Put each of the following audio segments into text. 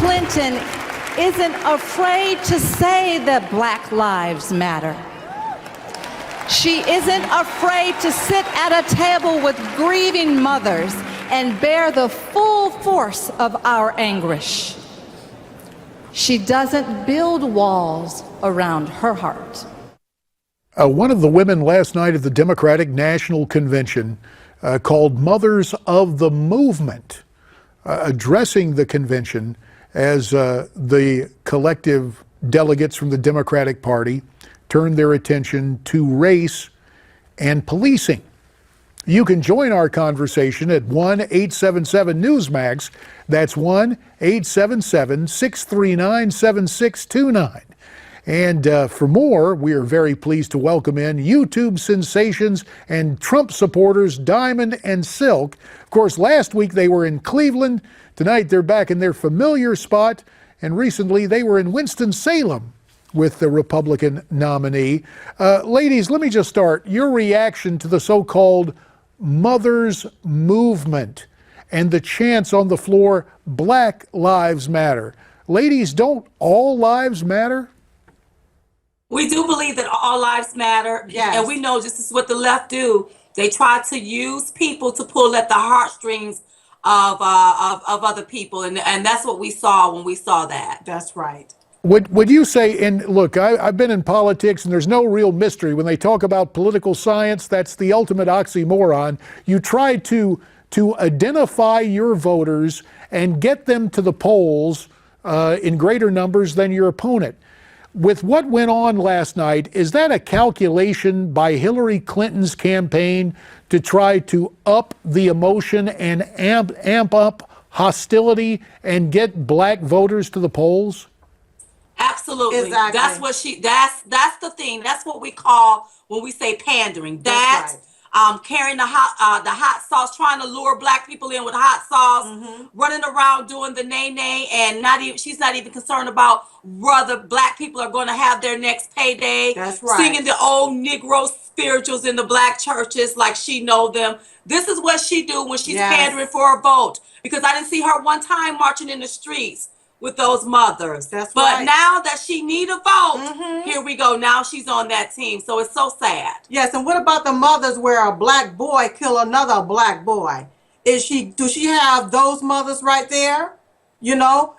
Clinton isn't afraid to say that Black lives matter. She isn't afraid to sit at a table with grieving mothers and bear the full force of our anguish. She doesn't build walls around her heart. One of the women last night at the Democratic National Convention called Mothers of the Movement, addressing the convention as the collective delegates from the Democratic Party turned their attention to race and policing. You can join our conversation at 1-877-NEWSMAX. That's 1-877-639-7629. And for more, we are very pleased to welcome in YouTube sensations and Trump supporters Diamond and Silk. Of course, last week they were in Cleveland. Tonight they're back in their familiar spot. And recently they were in Winston-Salem with the Republican nominee. Ladies, let me just start. Your reaction to the so-called Mothers Movement and the chants on the floor, Black Lives Matter. Ladies, don't all lives matter? We do believe that all lives matter. Yes. And we know this is what the left do. They try to use people to pull at the heartstrings of other people. And that's what we saw when we saw that. That's right. Would you say, and look, I've been in politics and there's no real mystery. When they talk about political science, that's the ultimate oxymoron. You try to identify your voters and get them to the polls in greater numbers than your opponent. With what went on last night, is that a calculation by Hillary Clinton's campaign to try to up the emotion and amp up hostility and get black voters to the polls? Absolutely. Exactly. That's what that's the thing. That's what we call when we say pandering. That's Carrying the hot sauce, trying to lure black people in with hot sauce, running around doing the nay, and she's not even concerned about whether black people are going to have their next payday. That's right. Singing the old Negro spirituals in the black churches like she know them. This is what she do when she's pandering for a vote. Because I didn't see her one time marching in the streets with those mothers. But right. Now that she need a vote, here we go. Now she's on that team. So it's so sad. Yes, and what about the mothers where a black boy kill another black boy? Do she have those mothers right there? You know,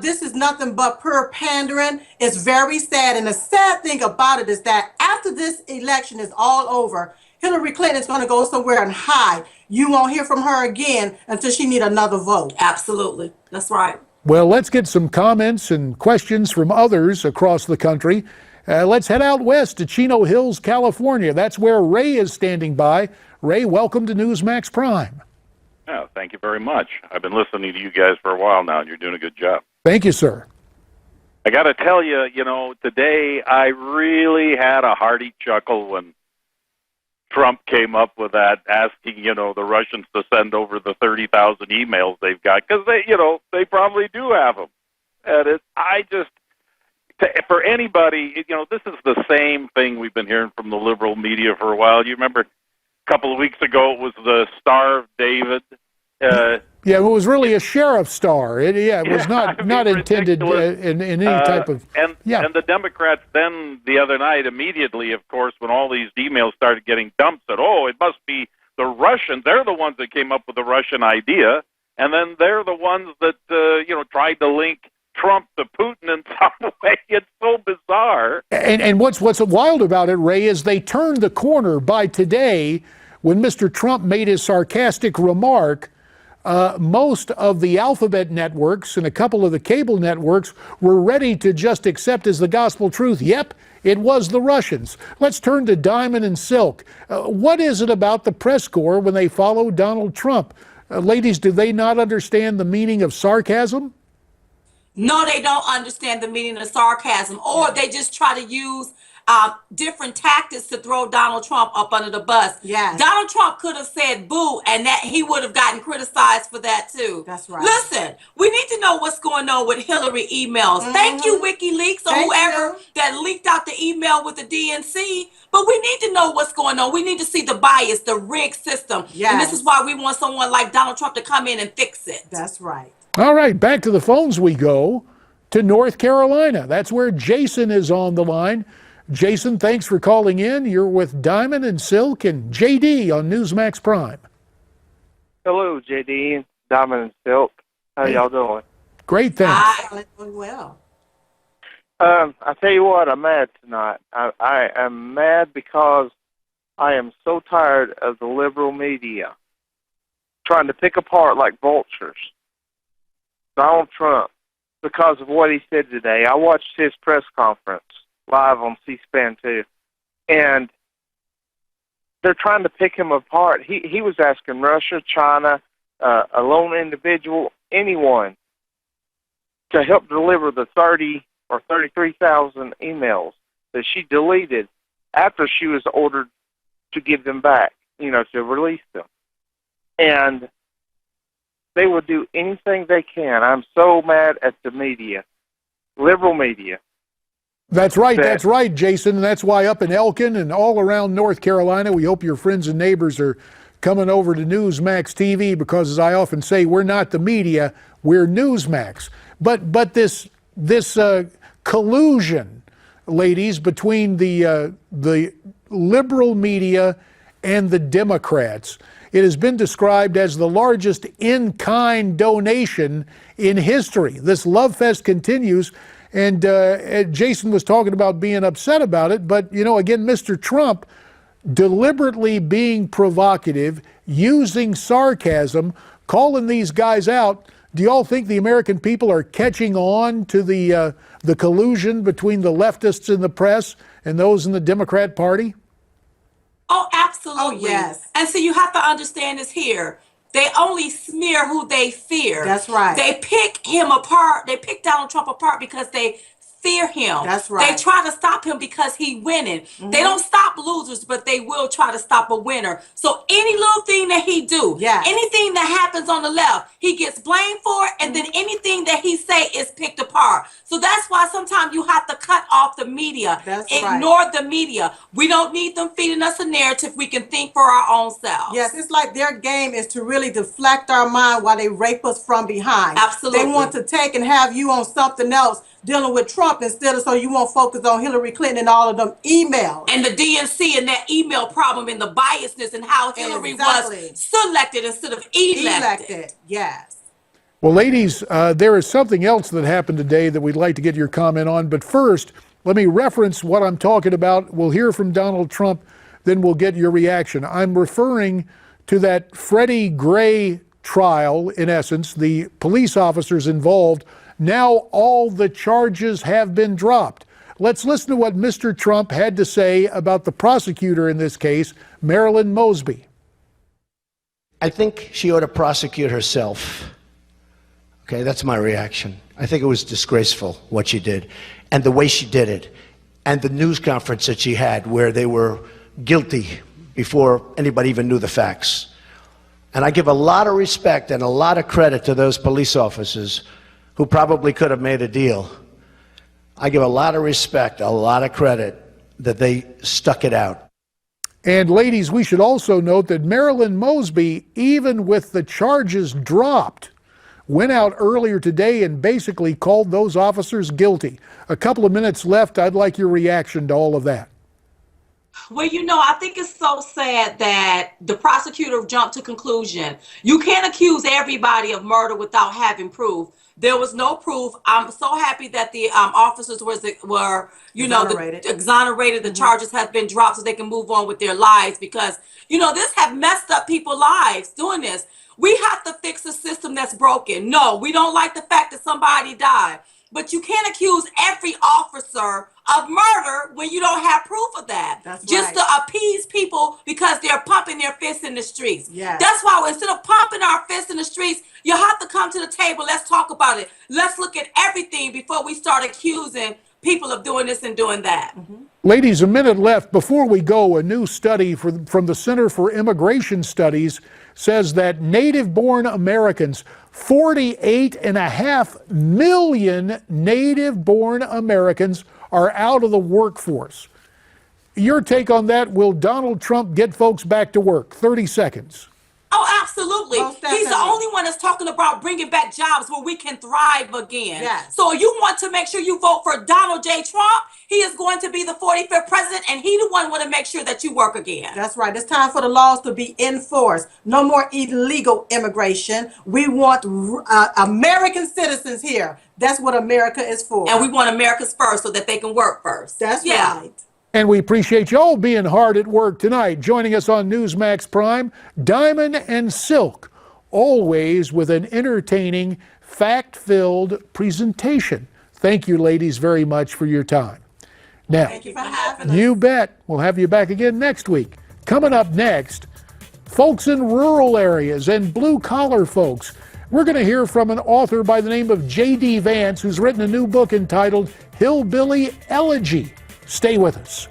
this is nothing but pure pandering. It's very sad. And the sad thing about it is that after this election is all over, Hillary Clinton is going to go somewhere and hide. You won't hear from her again until she need another vote. Absolutely. That's right. Well, let's get some comments and questions from others across the country. Let's head out west to Chino Hills, California. That's where Ray is standing by. Ray, welcome to Newsmax Prime. Oh, thank you very much. I've been listening to you guys for a while now, and you're doing a good job. Thank you, sir. I got to tell you, today I really had a hearty chuckle when Trump came up with that, asking, the Russians to send over the 30,000 emails they've got, because they probably do have them. And for anybody, this is the same thing we've been hearing from the liberal media for a while. You remember a couple of weeks ago it was the Star of David. Yeah, it was really a sheriff star. It was not intended in any type of... And the Democrats then, the other night, immediately, of course, when all these emails started getting dumped, said, it must be the Russians. They're the ones that came up with the Russian idea. And then they're the ones that, tried to link Trump to Putin in some way. It's so bizarre. And what's wild about it, Ray, is they turned the corner by today when Mr. Trump made his sarcastic remark. Most of the alphabet networks and a couple of the cable networks were ready to just accept as the gospel truth. Yep, it was the Russians. Let's turn to Diamond and Silk. What is it about the press corps when they follow Donald Trump? Ladies, do they not understand the meaning of sarcasm? No, they don't understand the meaning of sarcasm, or they just try to use different tactics to throw Donald Trump up under the bus. Yes. Donald Trump could have said boo, and that he would have gotten criticized for that too. That's right. Listen, we need to know what's going on with Hillary emails. Thank you, WikiLeaks, or whoever that leaked out the email with the DNC. But we need to know what's going on. We need to see the bias, the rigged system. Yes. And this is why we want someone like Donald Trump to come in and fix it. That's right. All right, back to the phones we go to North Carolina. That's where Jason is on the line. Jason, thanks for calling in. You're with Diamond and Silk and JD on Newsmax Prime. Hello, JD, Diamond and Silk. How y'all doing? Great, thanks. Doing well. I tell you what, I'm mad tonight. I am mad because I am so tired of the liberal media trying to pick apart like vultures Donald Trump because of what he said today. I watched his press conference live on C-SPAN 2, and they're trying to pick him apart. He was asking Russia, China, a lone individual, anyone, to help deliver the 30 or 33,000 emails that she deleted after she was ordered to give them back, to release them. And they will do anything they can. I'm so mad at the media, liberal media. That's right, Jason. And that's why up in Elkin and all around North Carolina, we hope your friends and neighbors are coming over to Newsmax TV because, as I often say, we're not the media, we're Newsmax. But this collusion, ladies, between the liberal media and the Democrats, it has been described as the largest in-kind donation in history. This love fest continues, and Jason was talking about being upset about it, but, again, Mr. Trump deliberately being provocative, using sarcasm, calling these guys out. Do you all think the American people are catching on to the collusion between the leftists in the press and those in the Democrat Party? Oh, absolutely. Oh, yes. And so you have to understand this here. They only smear who they fear. That's right. They pick him apart. They pick Donald Trump apart because they fear him. That's right. They try to stop him because he winning. They don't stop losers, but they will try to stop a winner. So any little thing that he do, anything that happens on the left, he gets blamed for it, and then anything that he say is picked apart. So that's why sometimes you have to cut off the media. Ignore the media. We don't need them feeding us a narrative. We can think for our own selves. Yes, it's like their game is to really deflect our mind while they rape us from behind. Absolutely. They want to take and have you on something else dealing with Trump instead of so you won't focus on Hillary Clinton and all of them emails. And the DNC and that email problem and the biasness and how Hillary was selected instead of elected. Yes. Well, ladies, there is something else that happened today that we'd like to get your comment on. But first, let me reference what I'm talking about. We'll hear from Donald Trump, then we'll get your reaction. I'm referring to that Freddie Gray trial, in essence, the police officers involved. Now all the charges have been dropped. Let's listen to what Mr. Trump had to say about the prosecutor in this case, Marilyn Mosby. I think she ought to prosecute herself. Okay, that's my reaction. I think it was disgraceful what she did and the way she did it and the news conference that she had where they were guilty before anybody even knew the facts. And I give a lot of respect and a lot of credit to those police officers who probably could have made a deal. I give a lot of respect, a lot of credit that they stuck it out. And ladies, we should also note that Marilyn Mosby, even with the charges dropped, went out earlier today and basically called those officers guilty. A couple of minutes left. I'd like your reaction to all of that. Well, I think it's so sad that the prosecutor jumped to conclusion. You can't accuse everybody of murder without having proof. There was no proof. I'm so happy that the officers were exonerated. The charges have been dropped so they can move on with their lives because, this have messed up people's lives doing this. We have to fix a system that's broken. No, we don't like the fact that somebody died. But you can't accuse every officer of murder when you don't have proof of that. Just to appease people because they're pumping their fists in the streets. That's why instead of pumping our fists in the streets, you have to come to the table. Let's talk about it. Let's look at everything before we start accusing people of doing this and doing that. Ladies, a minute left. Before we go, a new study from the Center for Immigration Studies says that native-born Americans, 48.5 million native-born Americans are out of the workforce. Your take on that? Will Donald Trump get folks back to work? 30 seconds. Oh, Absolutely. Most He's the definitely. only one that's talking about bringing back jobs where we can thrive again. Yes. So you want to make sure you vote for Donald J. Trump. He is going to be the 45th president, and he the one want to make sure that you work again. That's right. It's time for the laws to be enforced. No more illegal immigration. We want American citizens here. That's what America is for. And we want America's first so that they can work first. That's right. And we appreciate y'all being hard at work tonight. Joining us on Newsmax Prime, Diamond and Silk, always with an entertaining, fact-filled presentation. Thank you, ladies, very much for your time. Now, Thank you for having us. you bet. We'll have you back again next week. Coming up next, folks in rural areas and blue-collar folks. We're going to hear from an author by the name of J.D. Vance, who's written a new book entitled Hillbilly Elegy. Stay with us.